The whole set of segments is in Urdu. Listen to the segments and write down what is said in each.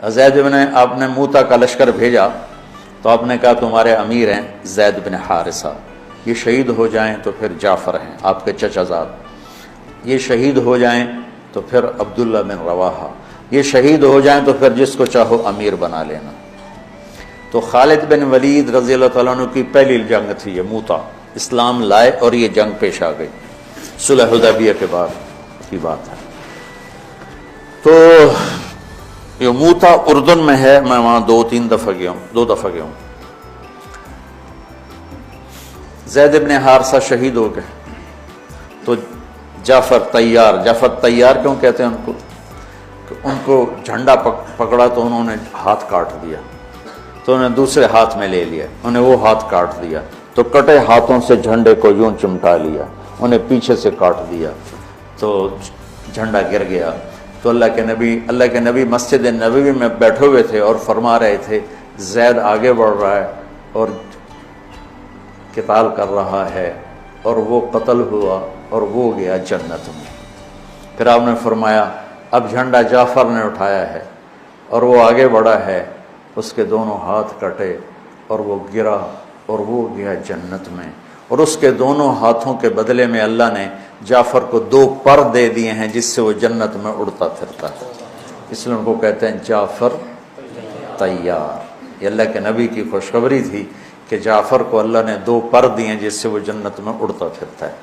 زید بن آپ نے موتا کا لشکر بھیجا تو آپ نے کہا تمہارے امیر ہیں زید بن حارثہ، یہ شہید ہو جائیں تو پھر جعفر ہیں آپ کے چچا زاد، یہ شہید ہو جائیں تو پھر عبداللہ بن رواحہ، یہ شہید ہو جائیں تو پھر جس کو چاہو امیر بنا لینا۔ تو خالد بن ولید رضی اللہ تعالیٰ عنہ کی پہلی جنگ تھی یہ موتا، اسلام لائے اور یہ جنگ پیش آ گئی، صلح حدیبیہ کے بعد کی بات ہے۔ تو یہ موتا اردن میں ہے، میں وہاں دو دفعہ گیا ہوں۔ زید بن حارثہ شہید ہو گئے تو جعفر تیار کیوں کہتے ہیں ان کو؟ کہ ان کو جھنڈا پکڑا تو انہوں نے ہاتھ کاٹ دیا، تو انہیں دوسرے ہاتھ میں لے لیا، انہیں وہ ہاتھ کاٹ دیا، تو کٹے ہاتھوں سے جھنڈے کو یوں چمٹا لیا، انہیں پیچھے سے کاٹ دیا تو جھنڈا گر گیا۔ تو اللہ کے نبی مسجد نبوی میں بیٹھے ہوئے تھے اور فرما رہے تھے زید آگے بڑھ رہا ہے اور قتال کر رہا ہے اور وہ قتل ہوا اور وہ گیا جنت میں۔ پھر آپ نے فرمایا اب جھنڈا جعفر نے اٹھایا ہے اور وہ آگے بڑھا ہے، اس کے دونوں ہاتھ کٹے اور وہ گرا اور وہ گیا جنت میں، اور اس کے دونوں ہاتھوں کے بدلے میں اللہ نے جعفر کو 2 پر دے دیے ہیں جس سے وہ جنت میں اڑتا پھرتا ہے، اس لیے ان کو کہتے ہیں جعفر تیار۔ یہ اللہ کے نبی کی خوشخبری تھی کہ جعفر کو اللہ نے 2 پر دیے ہیں جس سے وہ جنت میں اڑتا پھرتا ہے۔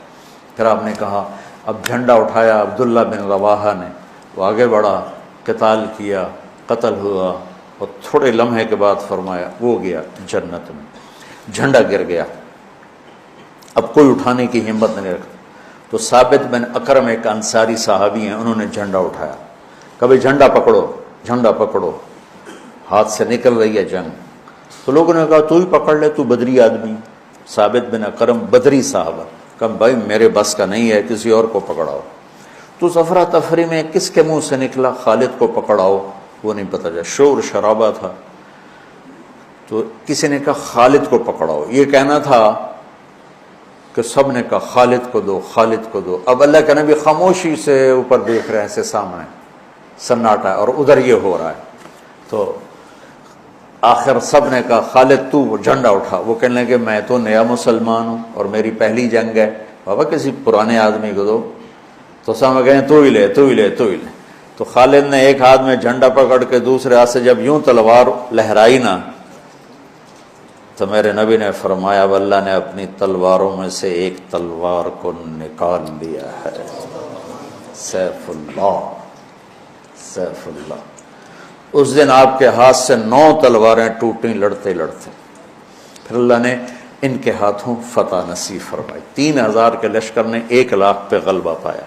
پھر آپ نے کہا اب جھنڈا اٹھایا عبداللہ بن رواحہ نے، وہ آگے بڑھا، قتال کیا، قتل ہوا، اور تھوڑے لمحے کے بعد فرمایا وہ گیا جنت میں، جھنڈا گر گیا، اب کوئی اٹھانے کی ہمت نہیں رکھتا۔ تو ثابت بن اکرم ایک انصاری صحابی ہیں، انہوں نے جھنڈا اٹھایا، کبھی جھنڈا پکڑو، ہاتھ سے نکل رہی ہے جنگ، تو لوگوں نے کہا تو ہی پکڑ لے، تو بدری آدمی۔ ثابت بن اکرم بدری صحابہ، کہا بھائی میرے بس کا نہیں ہے، کسی اور کو پکڑاؤ۔ تو افرا تفری میں کس کے منہ سے نکلا خالد کو پکڑاؤ، وہ نہیں پتہ چلا، شور شرابہ تھا، تو کسی نے کہا خالد کو پکڑاؤ، یہ کہنا تھا کہ سب نے کہا خالد کو دو۔ اب اللہ کے نبی خاموشی سے اوپر دیکھ رہے ہیں، سے سامنے سناٹا ہے اور ادھر یہ ہو رہا ہے، تو آخر سب نے کہا خالد تو جھنڈا اٹھا۔ وہ کہنے لگے میں تو نیا مسلمان ہوں اور میری پہلی جنگ ہے، بابا کسی پرانے آدمی کو دو۔ تو سب کہیں تو ہی لے۔ تو خالد نے ایک ہاتھ میں جھنڈا پکڑ کے دوسرے ہاتھ سے جب یوں تلوار لہرائی نا، تو میرے نبی نے فرمایا اب اللہ نے اپنی تلواروں میں سے ایک تلوار کو نکال لیا ہے، سیف اللہ۔ اس دن آپ کے ہاتھ سے 9 تلواریں ٹوٹیں لڑتے لڑتے، پھر اللہ نے ان کے ہاتھوں فتح نصیب فرمائی۔ 3000 کے لشکر نے 1 لاکھ پہ غلبہ پایا۔